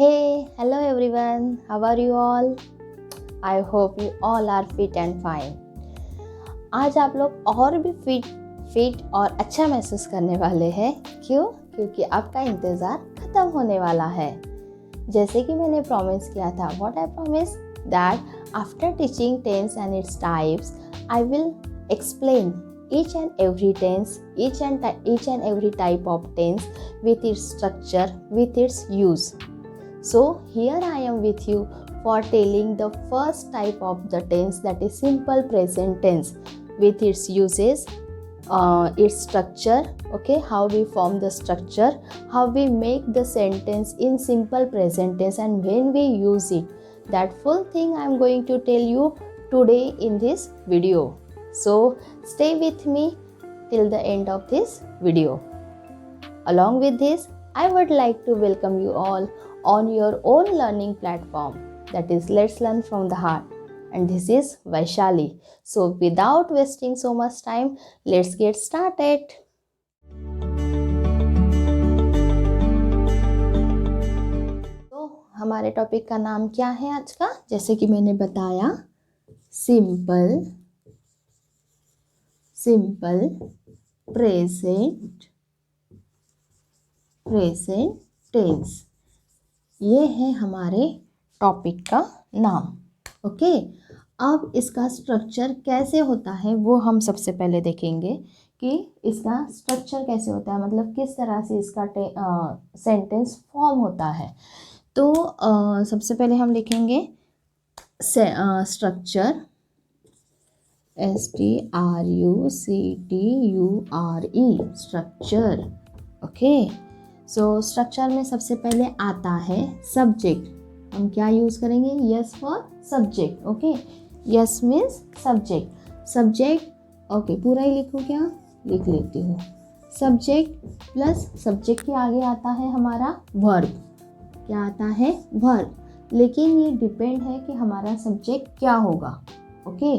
Hey, hello everyone. How are you all? I hope you all are fit and fine. आज आप लोग और भी फिट और अच्छा महसूस करने वाले हैं। क्यों? क्योंकि आपका इंतज़ार ख़त्म होने वाला है। जैसे कि मैंने प्रॉमिस किया था, what I promised that after teaching tense and its types, I will explain each and every tense, each and every type of tense with its structure, with its use. So here I am with you for telling the first type of the tense, that is simple present tense, with its uses, its structure, okay, how we form the structure, how we make the sentence in simple present tense, and when we use it. That full thing I am going to tell you today in this video. So stay with me till the end of this video. Along with this, I would like to welcome you all on your own learning platform, that is Let's Learn from the Heart, and this is Vaishali. So without wasting so much time, let's get started. तो हमारे topic का नाम क्या है आज का? जैसे कि मैंने बताया, सिंपल प्रेजेंट टेंस, ये है हमारे टॉपिक का नाम। ओके, अब इसका स्ट्रक्चर कैसे होता है वो हम सबसे पहले देखेंगे कि इसका स्ट्रक्चर कैसे होता है, मतलब किस तरह से इसका सेंटेंस फॉर्म होता है। तो सबसे पहले हम लिखेंगे structure, STRUCTURE, structure. Okay, so structure में सबसे पहले आता है सब्जेक्ट। हम क्या यूज़ करेंगे? Yes for subject. Okay, yes means subject. Okay, पूरा ही लिखूँ क्या? लिख लेती हूँ। सब्जेक्ट प्लस सब्जेक्ट के आगे आता है हमारा वर्ब। क्या आता है? वर्ब। लेकिन ये डिपेंड है कि हमारा सब्जेक्ट क्या होगा। ओके,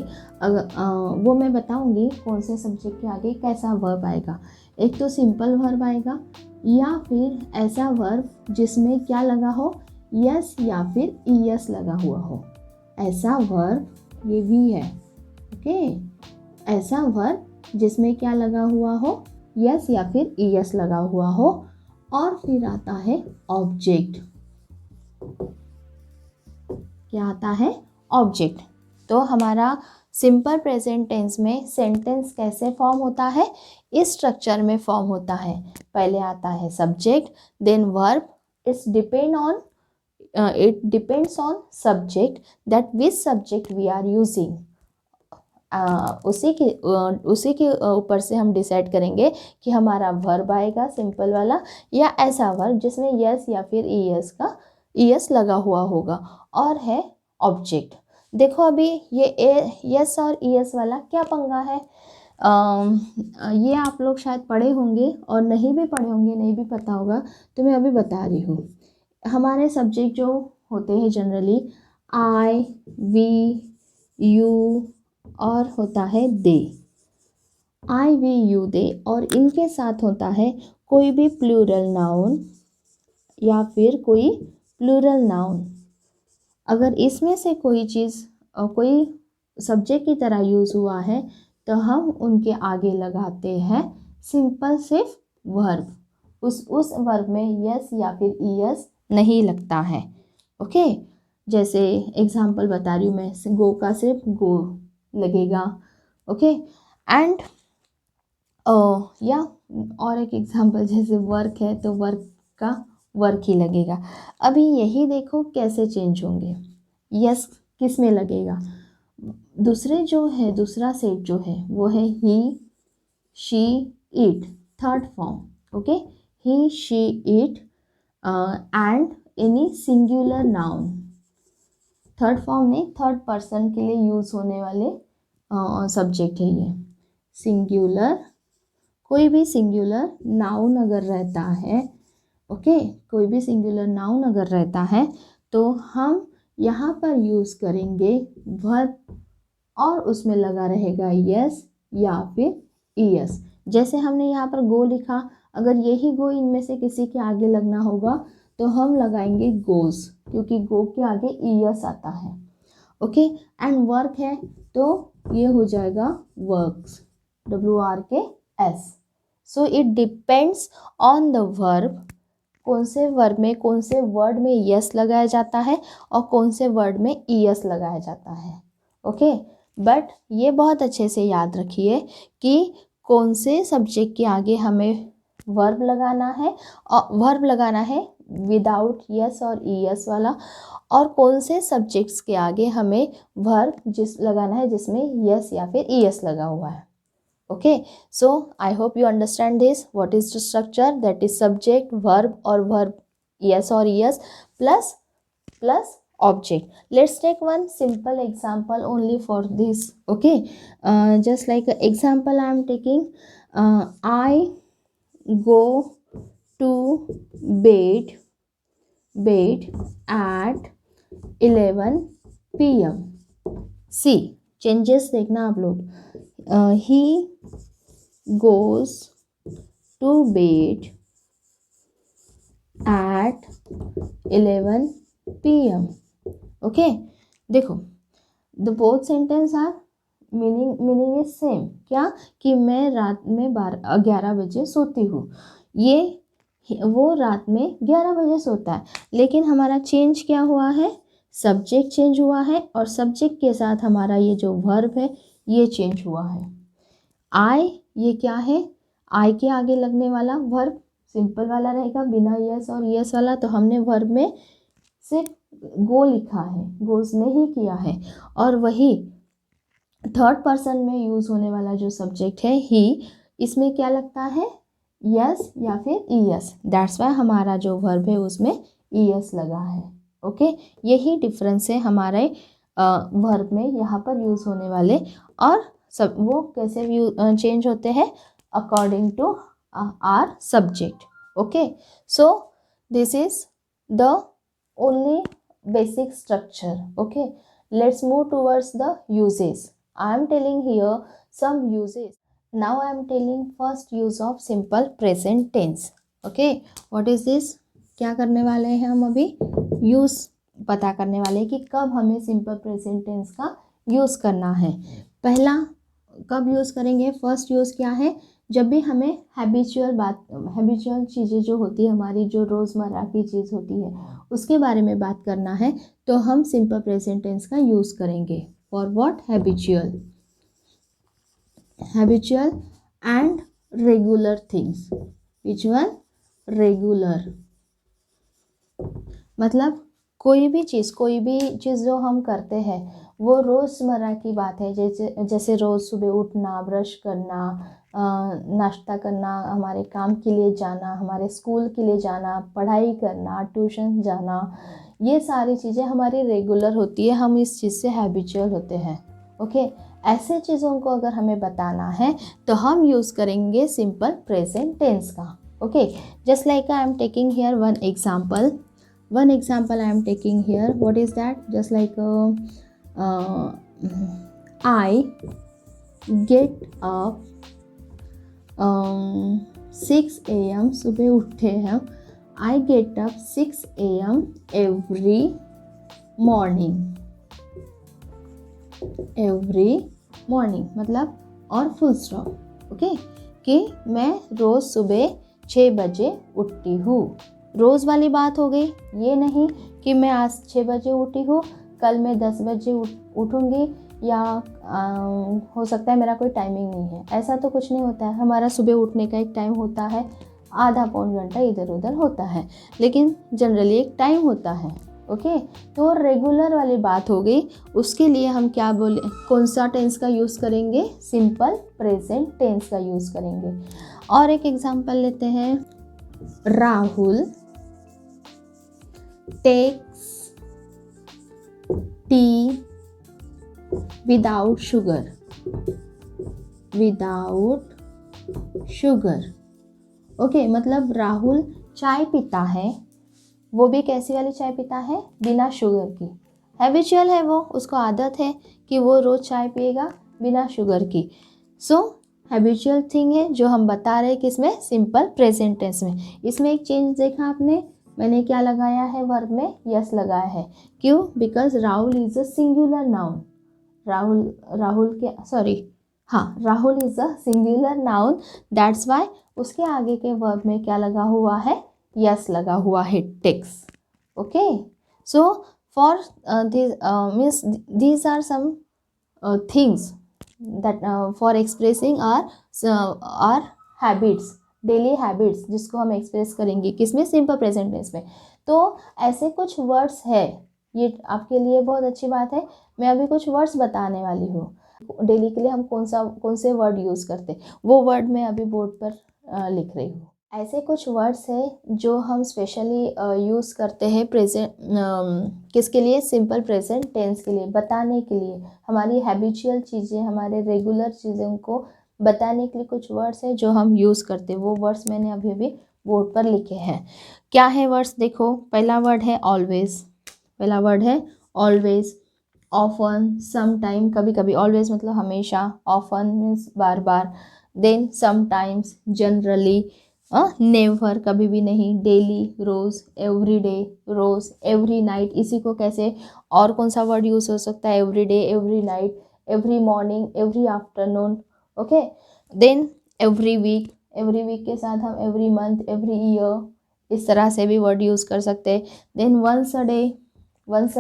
वो मैं बताऊंगी कौन से सब्जेक्ट के आगे कैसा वर्ब आएगा। एक तो सिंपल वर्ब आएगा, या फिर ऐसा वर्ब जिसमें क्या लगा हो? यस या फिर ईएस लगा हुआ हो। ऐसा वर्ब, ये भी है। ओके, ऐसा वर्ब जिसमें क्या लगा हुआ हो? यस या फिर ईएस लगा हुआ हो। और फिर आता है ऑब्जेक्ट। क्या आता है? ऑब्जेक्ट। तो हमारा सिंपल प्रेजेंट टेंस में सेंटेंस कैसे फॉर्म होता है? इस स्ट्रक्चर में फॉर्म होता है। पहले आता है subject, then verb. It depends on subject, that which subject we are using. उसी के ऊपर से हम डिसाइड करेंगे कि हमारा वर्ब आएगा सिंपल वाला, या ऐसा वर्ब जिसमें यस या फिर ईएस लगा हुआ होगा। और है ऑब्जेक्ट। देखो अभी ये यस और ईएस वाला क्या पंगा है? ये आप लोग शायद पढ़े होंगे और नहीं भी पढ़े होंगे, नहीं भी पता होगा, तो मैं अभी बता रही हूँ। हमारे सब्जेक्ट जो होते हैं जनरली आई, वी, यू और होता है दे। आई, वी, यू, दे, और इनके साथ होता है कोई भी प्लूरल नाउन या फिर कोई प्लूरल नाउन। अगर इसमें से कोई चीज़ कोई सब्जेक्ट की तरह यूज़ हुआ है तो हम उनके आगे लगाते हैं सिंपल सिर्फ वर्ब। उस वर्ब में यस या फिर ईएस नहीं लगता है। ओके, जैसे एग्जांपल बता रही हूँ मैं, गो का सिर्फ गो लगेगा। ओके, एंड या और एक एग्जांपल जैसे वर्क है तो वर्क का वर्क ही लगेगा। अभी यही देखो कैसे चेंज होंगे। यस किस में लगेगा? दूसरा सेट जो है वो है he, she, it, third form. Okay, he, she, it and any singular noun. Third form नहीं, थर्ड पर्सन के लिए यूज़ होने वाले सब्जेक्ट है ये। सिंगुलर, कोई भी सिंगुलर नाउन अगर रहता है, ओके, कोई भी सिंगुलर नाउन अगर रहता है तो हम यहाँ पर यूज़ करेंगे वर्ब, और उसमें लगा रहेगा यस या फिर ईएस। जैसे हमने यहाँ पर गो लिखा, अगर यही गो इनमें से किसी के आगे लगना होगा तो हम लगाएंगे गोज, क्योंकि गो के आगे ईएस आता है। ओके, एंड वर्क है तो ये हो जाएगा works, WRKS। So it depends on the verb, कौन से वर्ब में, कौन से वर्ड में यस लगाया जाता है और कौन से वर्ड में ईएस लगाया जाता है। ओके, बट ये बहुत अच्छे से याद रखिए कि कौन से सब्जेक्ट के आगे हमें वर्ब लगाना है, और वर्ब लगाना है विदाउट यस और ईएस वाला, और कौन से सब्जेक्ट्स के आगे हमें वर्ब लगाना है जिसमें यस या फिर ईएस लगा हुआ है। Okay, so I hope you understand this. What is the structure? That is subject, verb और वर्ब यस और ES plus object. Let's take one simple example only for this. Okay, just like example I am taking, I go to bed at 11 PM. See, changes देखना आप लोग. He goes to bed at 11 PM. Okay, देखो the both sentence are meaning is same. क्या? कि मैं रात में 11 बजे सोती हूँ, ये वो रात में 11 बजे सोता है, लेकिन हमारा चेंज क्या हुआ है? सब्जेक्ट चेंज हुआ है, और सब्जेक्ट के साथ हमारा ये जो वर्ब है ये चेंज हुआ है। आई, ये क्या है? आई के आगे लगने वाला वर्ब सिंपल वाला रहेगा, बिना यस और यस वाला, तो हमने वर्ब में सिर्फ गो लिखा है, गोज नहीं किया है। और वही थर्ड पर्सन में यूज़ होने वाला जो सब्जेक्ट है ही, इसमें क्या लगता है? यस या फिर ईएस। दैट्स वाई हमारा जो वर्ब है उसमें ईएस लगा है। ओके, यही डिफरेंस है हमारे वर्ब में यहाँ पर यूज़ होने वाले, और सब वो कैसे चेंज होते हैं according to our subject. Okay, so this is the only basic structure. Okay, let's move towards the uses. I am telling here some uses. Now I am telling first use of simple present tense. Okay, what is this? क्या करने वाले हैं हम अभी? Use पता करने वाले हैं कि कब हमें सिंपल प्रेजेंट टेंस का यूज़ करना है। पहला कब यूज़ करेंगे? फर्स्ट यूज़ क्या है? जब भी हमें हैबिचुअल चीज़ें जो होती है, हमारी जो रोज़मर्रा की चीज़ होती है उसके बारे में बात करना है, तो हम सिंपल प्रेजेंट टेंस का यूज़ करेंगे। For what? Habitual and regular things. Which one? Regular मतलब कोई भी चीज़ जो हम करते हैं वो रोज़मर्रा की बात है, जैसे रोज़ सुबह उठना, ब्रश करना, नाश्ता करना, हमारे काम के लिए जाना, हमारे स्कूल के लिए जाना, पढ़ाई करना, ट्यूशन जाना, ये सारी चीज़ें हमारी रेगुलर होती है, हम इस चीज़ से हैबिचुअल होते हैं। ओके, ऐसे चीज़ों को अगर हमें बताना है तो हम यूज़ करेंगे सिंपल प्रेजेंट टेंस का। Okay, just like I am taking here one example I am taking here. What is that? Just like I get up 6 AM, सुबह उठते हैं। I get up 6 AM every morning मतलब और full stop. Okay, कि मैं रोज़ सुबह 6 बजे उठती हूँ। रोज़ वाली बात हो गई, ये नहीं कि मैं आज 6 बजे उठी हूँ, कल मैं 10 बजे उठूँगी, या हो सकता है मेरा कोई टाइमिंग नहीं है। ऐसा तो कुछ नहीं होता है। हमारा सुबह उठने का एक टाइम होता है, आधा पौन घंटा इधर उधर होता है, लेकिन जनरली एक टाइम होता है। ओके, तो रेगुलर वाली बात हो गई। उसके लिए हम क्या बोले, कौन सा टेंस का यूज़ करेंगे? सिंपल प्रेजेंट टेंस का यूज़ करेंगे। और एक एग्जांपल लेते हैं। Rahul takes tea without sugar। Okay, मतलब राहुल चाय पीता है, वो भी कैसी वाली चाय पीता है? बिना शुगर की। हैबिचुअल है वो, उसको आदत है कि वो रोज़ चाय पिएगा बिना शुगर की। सो हैबिचुअल थिंग है जो हम बता रहे हैं किसमें? सिंपल प्रेजेंट टेंस में। इसमें एक चेंज देखा आपने, मैंने क्या लगाया है वर्ब में, यस लगाया है। क्यों? Because Rahul is a singular noun. Rahul is a singular noun, that's why उसके आगे के वर्ब में क्या लगा हुआ है, यस लगा हुआ है, takes. Okay, so for this means these are some things that for expressing our habits, daily habits, जिसको हम एक्सप्रेस करेंगे किसमें, सिंपल प्रेजेंट टेंस में। तो ऐसे कुछ वर्ड्स है, ये आपके लिए बहुत अच्छी बात है। मैं अभी कुछ वर्ड्स बताने वाली हूँ। डेली के लिए हम कौन से वर्ड यूज़ करते, वो वर्ड मैं अभी बोर्ड पर लिख रही हूँ। ऐसे कुछ वर्ड्स हैं जो हम स्पेशली यूज़ करते हैं प्रेजेंट, किसके लिए, सिंपल प्रेजेंट टेंस के लिए, बताने के लिए, हमारी हैबिचुअल चीज़ें, हमारे रेगुलर चीज़ों को बताने के लिए कुछ वर्ड्स हैं जो हम यूज़ करते हैं। वो वर्ड्स मैंने अभी अभी बोर्ड पर लिखे हैं। क्या है वर्ड्स, देखो, पहला वर्ड है ऑलवेज। पहला वर्ड है ऑलवेज, ऑफन, समटाइम, कभी कभी, ऑलवेज मतलब हमेशा, ऑफन मीन्स बार बार, देन समटाइम्स, जनरली, नेवर कभी भी नहीं, डेली, रोज़, एवरी डे, रोज़, एवरी नाइट, इसी को कैसे और कौन सा वर्ड यूज़ हो सकता है, every day, every night, every morning, every afternoon, okay. Then every week के साथ हम एवरी मंथ, एवरी ईयर, इस तरह से भी वर्ड यूज़ कर सकते हैं। Then once a day, once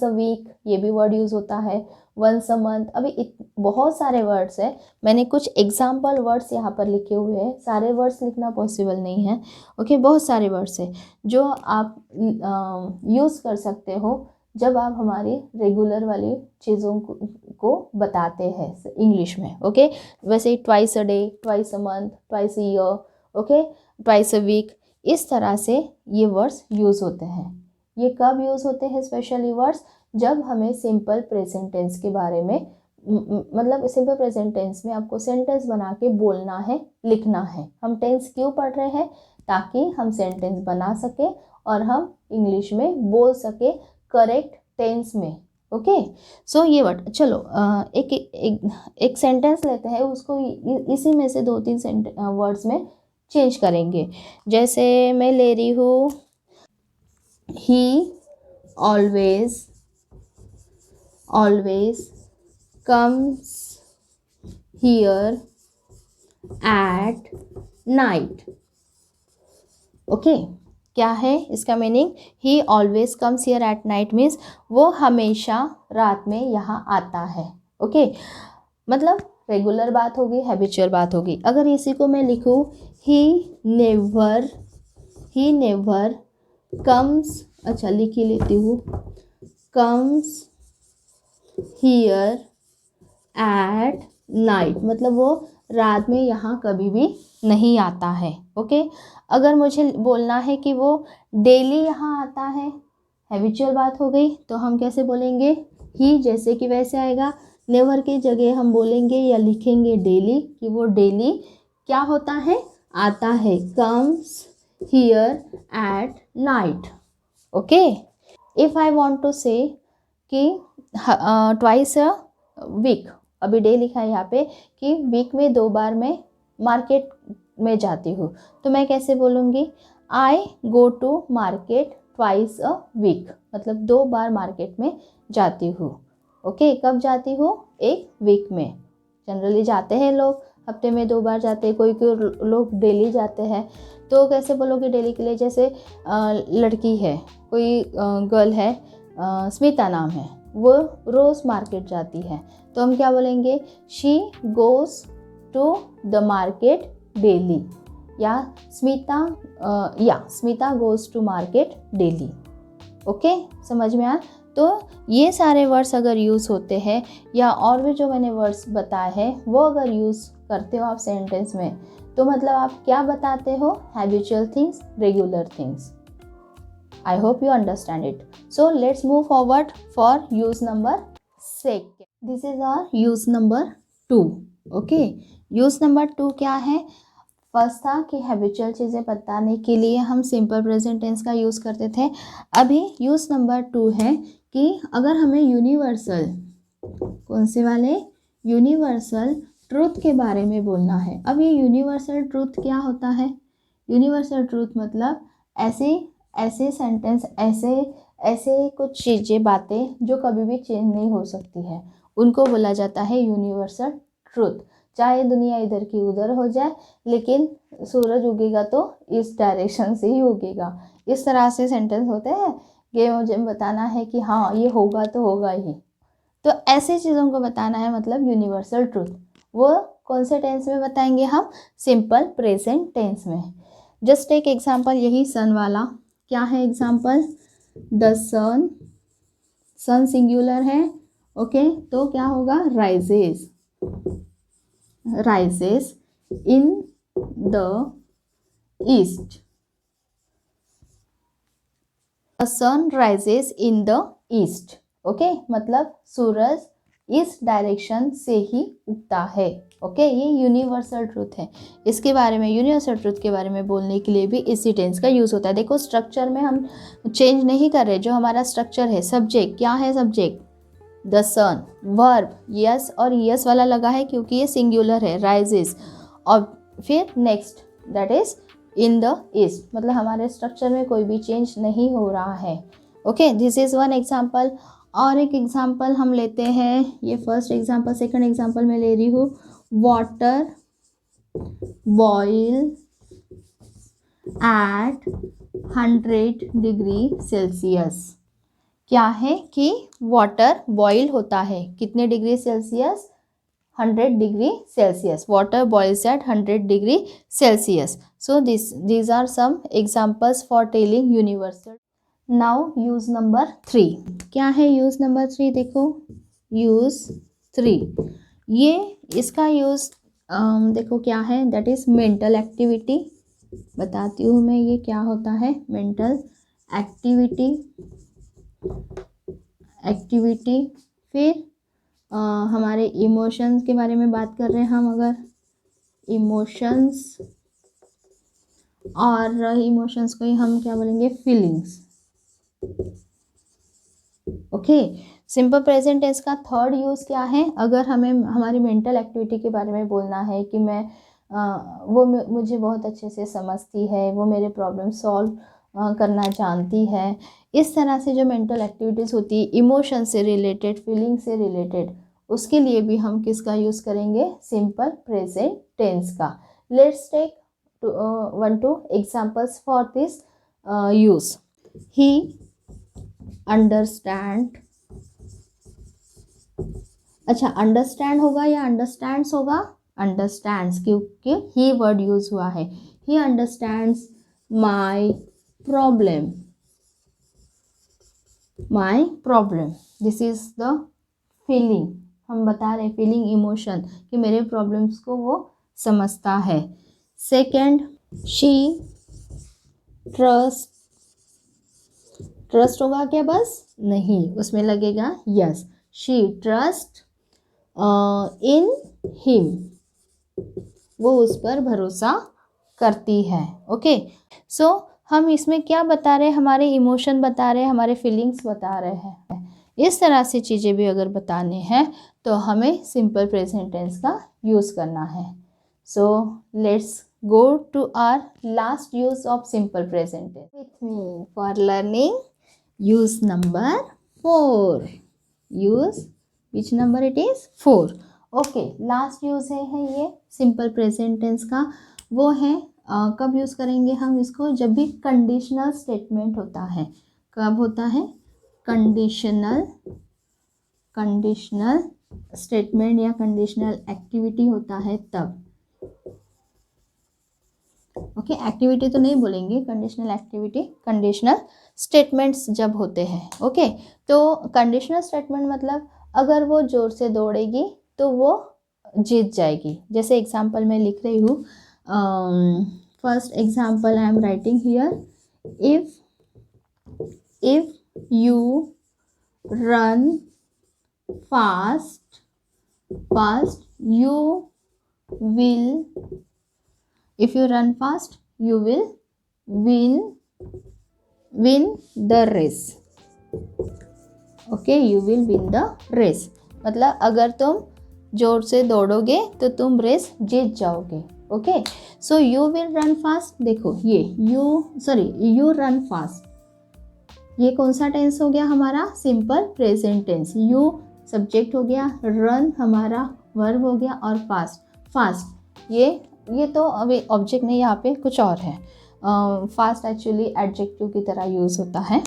a week, ये भी वर्ड यूज़ होता है, वंस अ मंथ। अभी बहुत सारे वर्ड्स हैं, मैंने कुछ एग्जाम्पल वर्ड्स यहाँ पर लिखे हुए हैं, सारे वर्ड्स लिखना पॉसिबल नहीं है, ओके। बहुत सारे वर्ड्स हैं जो आप यूज़ कर सकते हो जब आप हमारी रेगुलर वाली चीज़ों को बताते हैं इंग्लिश में, ओके। वैसे twice a day, twice a month, twice a year, okay, twice a week, इस तरह से ये वर्ड्स यूज़ होते हैं। ये कब यूज़ होते हैं स्पेशली वर्ड्स, जब हमें सिंपल प्रेजेंट टेंस के बारे में, मतलब सिंपल प्रेजेंट टेंस में आपको सेंटेंस बना के बोलना है, लिखना है। हम टेंस क्यों पढ़ रहे हैं, ताकि हम सेंटेंस बना सके और हम इंग्लिश में बोल सके करेक्ट टेंस में, ओके। सो ये वर्ड, चलो एक सेंटेंस लेते हैं, उसको इसी में से 2-3 वर्ड्स में चेंज करेंगे। जैसे मैं ले रही हूँ, ही always comes here at night, okay. क्या है इसका meaning, he always comes here at night means वो हमेशा रात में यहाँ आता है, ओके। मतलब रेगुलर बात होगी, हैबिचुअल बात होगी। अगर इसी को मैं लिखूँ, ही नेवर कम्स, अच्छा लिख ही लेती हूँ, कम्स हियर एट नाइट, मतलब वो रात में यहाँ कभी भी नहीं आता है, ओके। अगर मुझे बोलना है कि वो डेली यहाँ आता है, हैबिचुअल बात हो गई, तो हम कैसे बोलेंगे, ही जैसे कि वैसे आएगा, नेवर की जगह हम बोलेंगे या लिखेंगे डेली, कि वो डेली क्या होता है, आता है, comes here at night, okay. If I want to say कि ट्वाइस अ वीक, अभी डे लिखा है यहाँ पे कि वीक में 2 बार मैं मार्केट में जाती हूँ, तो मैं कैसे बोलूँगी, I go to market twice a week, मतलब 2 बार मार्केट में जाती हूँ, ओके। कब जाती हूँ, एक वीक में, जनरली जाते हैं लोग, हफ्ते में 2 बार जाते हैं, कोई लोग डेली जाते हैं। तो कैसे बोलोगे डेली के लिए, जैसे लड़की है, कोई गर्ल है, स्मिता नाम है, वो रोज़ मार्केट जाती है, तो हम क्या बोलेंगे, she goes to the market daily, या Smita goes to market daily, okay. समझ में आया। तो ये सारे वर्ड्स अगर यूज़ होते हैं, या और भी जो मैंने वर्ड्स बताए हैं वो अगर यूज़ करते हो आप सेंटेंस में, तो मतलब आप क्या बताते हो, habitual things, regular things. I hope you understand it. So let's move forward for use number 2. This is our use number 2. Okay. use number 2 क्या है, फर्स्ट था कि हैबिचुअल चीज़ें बताने के लिए हम सिंपल प्रेजेंट टेंस का यूज़ करते थे। अभी यूज़ नंबर 2 है कि अगर हमें यूनिवर्सल, कौन से वाले, यूनिवर्सल ट्रूथ के बारे में बोलना है। अब ये यूनिवर्सल ट्रूथ क्या होता है, यूनिवर्सल ट्रूथ मतलब ऐसी ऐसे सेंटेंस, ऐसे ऐसे कुछ चीज़ें, बातें जो कभी भी चेंज नहीं हो सकती है, उनको बोला जाता है यूनिवर्सल ट्रूथ। चाहे दुनिया इधर की उधर हो जाए, लेकिन सूरज उगेगा तो इस डायरेक्शन से ही उगेगा। इस तरह से सेंटेंस होते हैं कि मुझे बताना है कि हाँ ये होगा तो होगा ही। तो ऐसे चीज़ों को बताना है, मतलब यूनिवर्सल ट्रूथ। वो कौन से टेंस में बताएंगे हम? सिंपल प्रेजेंट टेंस में। जस्ट एक एग्जांपल, यही सन वाला क्या है example? The sun, sun singular है, ओके, तो क्या होगा? Rises, rises in the east, the sun rises in the east, okay, मतलब सूरज इस डायरेक्शन से ही उगता है, ओके। ये यूनिवर्सल ट्रूथ है। इसके बारे में, यूनिवर्सल ट्रूथ के बारे में बोलने के लिए भी इसी टेंस का यूज़ होता है। देखो स्ट्रक्चर में हम चेंज नहीं कर रहे, जो हमारा स्ट्रक्चर है, सब्जेक्ट क्या है? Subject the sun, verb S और यस वाला लगा है क्योंकि ये सिंगुलर है, राइजेस, और फिर next that is in the east, मतलब हमारे स्ट्रक्चर में कोई भी चेंज नहीं हो रहा है, okay. This is one example. और एक एग्जाम्पल हम लेते हैं, ये फर्स्ट एग्जाम्पल, सेकंड एग्जाम्पल मैं ले रही हूँ। Water boil at 100 degree Celsius. क्या है कि वाटर बॉईल होता है कितने degree Celsius? 100 degree Celsius. Water boils at 100 degree Celsius. So these are some examples for telling universal. Now use number 3 क्या है? यूज नंबर 3 देखो, यूज 3, ये इसका यूज देखो क्या है? That is mental activity. बताती हूँ मैं ये क्या होता है। मेंटल एक्टिविटी, एक्टिविटी, फिर हमारे इमोशंस के बारे में बात कर रहे हैं हम, अगर इमोशंस, और इमोशंस को ही हम क्या बोलेंगे? Feelings, okay. Simple present tense का थर्ड यूज़ क्या है? अगर हमें हमारी मेंटल एक्टिविटी के बारे में बोलना है कि मैं वो मुझे बहुत अच्छे से समझती है, वो मेरे प्रॉब्लम सॉल्व करना जानती है, इस तरह से जो मेंटल एक्टिविटीज़ होती है, इमोशन से रिलेटेड, फीलिंग से रिलेटेड, उसके लिए भी हम किसका यूज़ करेंगे? सिंपल प्रेजेंट टेंस का। Let's take 1-2 examples for this use. He understand, अच्छा अंडरस्टैंड होगा या अंडरस्टैंड्स होगा? अंडरस्टैंड्स, क्योंकि ही वर्ड यूज हुआ है। He understands my problem, my problem, this is the feeling. हम बता रहे फीलिंग, इमोशन, कि मेरे प्रॉब्लम्स को वो समझता है। सेकेंड, शी ट्रस्ट, ट्रस्ट होगा क्या बस? नहीं, उसमें लगेगा yes. She trust in him, वो उस पर भरोसा करती है, ओके। सो हम इसमें क्या बता रहे हैं? हमारे इमोशन बता रहे हैं, हमारे फीलिंग्स बता रहे हैं। इस तरह से चीज़ें भी अगर बताने हैं तो हमें सिंपल प्रेजेंट टेंस का यूज़ करना है। So let's go to our last use of simple present tense with me for learning use number 4. use which number it is? 4. okay, last use है ये simple present tense का। वो है कब use करेंगे हम इसको? जब भी कंडीशनल स्टेटमेंट होता है। कब होता है? कंडीशनल, कंडीशनल स्टेटमेंट या कंडीशनल एक्टिविटी होता है तब, ओके। एक्टिविटी तो नहीं बोलेंगे, कंडीशनल एक्टिविटी, कंडीशनल स्टेटमेंट्स जब होते हैं, ओके। तो कंडीशनल स्टेटमेंट मतलब अगर वो जोर से दौड़ेगी तो वो जीत जाएगी। जैसे एग्जांपल मैं लिख रही हूँ, first example I am writing here, if you run fast, you will, if you run fast you will win the race, okay, you will win the race, मतलब अगर तुम जोर से दौड़ोगे तो तुम रेस जीत जाओगे, okay. So you will run fast, देखो ये यू रन फास्ट, ये कौन सा टेंस हो गया हमारा, simple present tense. You subject हो गया, रन हमारा वर्ब हो गया, और फास्ट ये तो अभी ऑब्जेक्ट नहीं, यहाँ पे कुछ और है। फास्ट एक्चुअली एडजेक्टिव की तरह यूज़ होता है।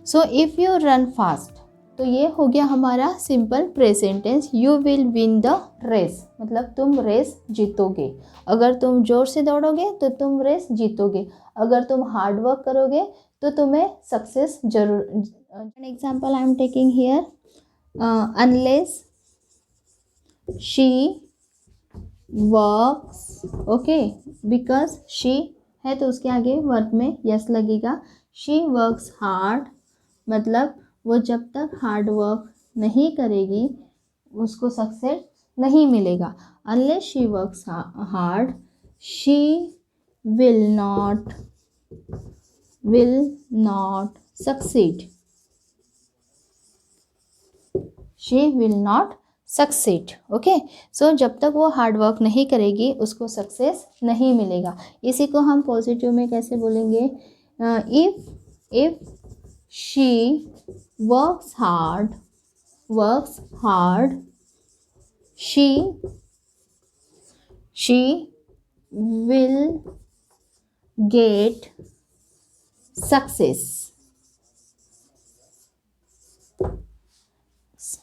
So if you run fast, तो ये हो गया हमारा simple present tense. You will win the race, मतलब तुम रेस जीतोगे। अगर तुम जोर से दौड़ोगे तो तुम रेस जीतोगे। अगर तुम हार्ड वर्क करोगे तो तुम्हें सक्सेस जरूर। An example I am taking here, unless she works, okay, because she है तो उसके आगे वर्ब में यस लगेगा। शी वर्क्स हार्ड, मतलब वो जब तक हार्ड वर्क नहीं करेगी उसको सक्सेस नहीं मिलेगा। Unless she works hard she will not succeed, she will not succeed, okay. So जब तक वो हार्ड वर्क नहीं करेगी उसको सक्सेस नहीं मिलेगा। इसी को हम पॉजिटिव में कैसे बोलेंगे, if she works hard she will get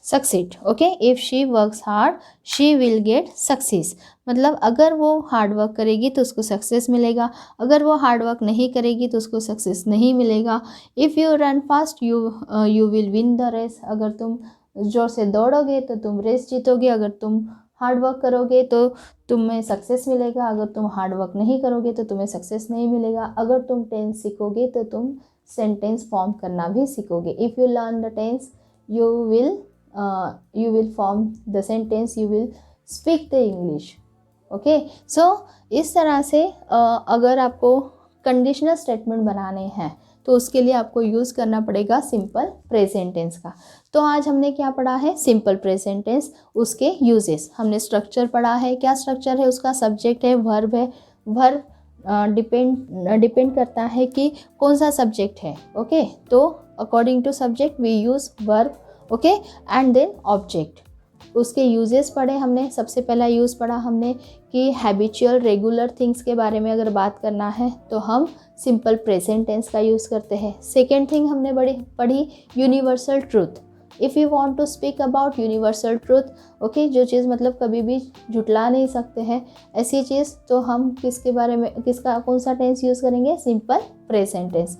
succeed, okay. If she works hard she will get success, मतलब अगर वो हार्ड वर्क करेगी तो उसको सक्सेस मिलेगा, अगर वो हार्ड वर्क नहीं करेगी तो उसको सक्सेस नहीं मिलेगा। If you run fast you will win the race, अगर तुम जोर से दौड़ोगे तो तुम रेस जीतोगे। अगर तुम हार्ड वर्क करोगे तो तुम्हें सक्सेस मिलेगा, अगर तुम हार्ड वर्क नहीं करोगे तो तुम्हें सक्सेस नहीं मिलेगा। अगर तुम टेंस सीखोगे तो तुम सेंटेंस फॉर्म करना भी सीखोगे। If you learn the tense you will form the sentence, you will speak the English, okay। so इस तरह से अगर आपको कंडीशनल स्टेटमेंट बनाने हैं तो उसके लिए आपको यूज़ करना पड़ेगा सिंपल प्रेजेंट टेंस का। तो आज हमने क्या पढ़ा है, सिंपल प्रेजेंट टेंस, उसके यूजेस। हमने स्ट्रक्चर पढ़ा है, क्या स्ट्रक्चर है उसका, सब्जेक्ट है, वर्ब है। वर्ब डिपेंड करता है कि कौन सा सब्जेक्ट है, ओके। तो according to subject we use verb, okay, and then object. उसके यूजेस पढ़े हमने। सबसे पहला यूज़ पढ़ा हमने कि हैबिचुअल रेगुलर थिंग्स के बारे में अगर बात करना है तो हम सिंपल प्रेजेंट टेंस का यूज़ करते हैं। सेकेंड थिंग हमने पढ़ी universal truth. If you want to speak about universal truth, okay, जो चीज़ मतलब कभी भी झुटला नहीं सकते हैं, ऐसी चीज़, तो हम किसके बारे में, किसका कौन सा टेंस यूज़ करेंगे, सिंपल प्रेजेंट टेंस।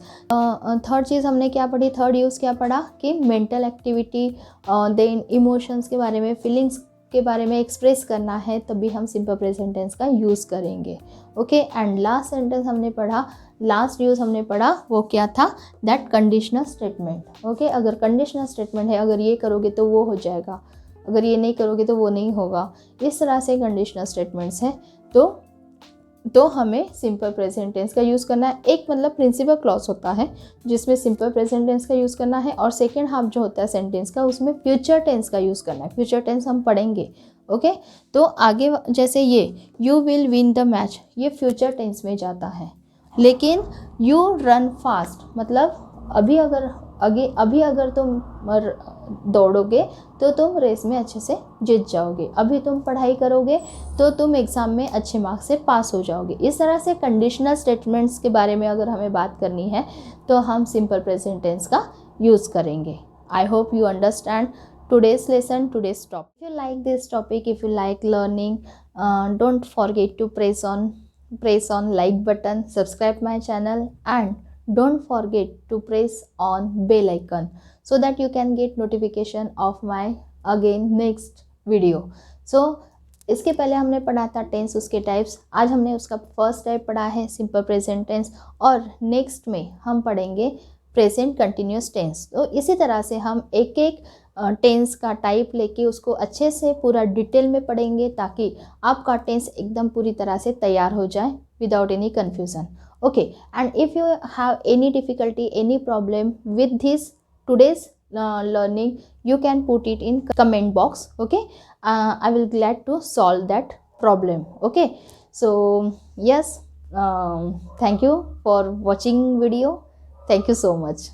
थर्ड चीज़ हमने क्या पढ़ी, थर्ड यूज़ क्या पढ़ा कि मेंटल एक्टिविटी, देन इमोशंस के बारे में, फीलिंग्स के बारे में एक्सप्रेस करना है तभी हम सिंपल प्रेजेंट टेंस का यूज़ करेंगे, ओके। एंड लास्ट सेंटेंस हमने पढ़ा, लास्ट यूज़ हमने पढ़ा वो क्या था, दैट कंडीशनल स्टेटमेंट, ओके। अगर कंडीशनल स्टेटमेंट है, अगर ये करोगे तो वो हो जाएगा, अगर ये नहीं करोगे तो वो नहीं होगा, इस तरह से कंडीशनल स्टेटमेंट्स हैं। तो हमें सिंपल प्रेजेंट टेंस का यूज़ करना है। एक मतलब प्रिंसिपल क्लॉज होता है जिसमें सिंपल प्रेजेंट टेंस का यूज़ करना है, और सेकेंड हाफ जो होता है सेंटेंस का उसमें फ्यूचर टेंस का यूज़ करना है। फ्यूचर टेंस हम पढ़ेंगे, ओके। तो आगे जैसे ये you will win the match, ये फ्यूचर टेंस में जाता है। लेकिन यू रन फास्ट, मतलब अभी अगर तुम दौड़ोगे तो तुम रेस में अच्छे से जीत जाओगे, अभी तुम पढ़ाई करोगे तो तुम एग्ज़ाम में अच्छे मार्क्स से पास हो जाओगे। इस तरह से कंडीशनल स्टेटमेंट्स के बारे में अगर हमें बात करनी है तो हम सिंपल प्रेजेंट टेंस का यूज़ करेंगे। आई hope you understand today's lesson, today's topic. If you like this topic, if you like learning, don't forget to press on like button, subscribe my channel, and don't forget to press on bell icon so that you can get notification of my again next video. So इसके पहले हमने पढ़ा था tense, उसके types. आज हमने उसका first type पढ़ा है सिंपल प्रेजेंट टेंस, और नेक्स्ट में हम पढ़ेंगे प्रेजेंट कंटिन्यूस टेंस। तो इसी तरह से हम एक एक टेंस का टाइप लेके उसको अच्छे से पूरा डिटेल में पढ़ेंगे ताकि आपका टेंस एकदम पूरी तरह से तैयार हो जाए without any confusion, okay. And if you have any difficulty, any problem with this today's learning, you can put it in comment box, okay। I will glad to solve that problem, okay। So yes, thank you for watching video. Thank you so much.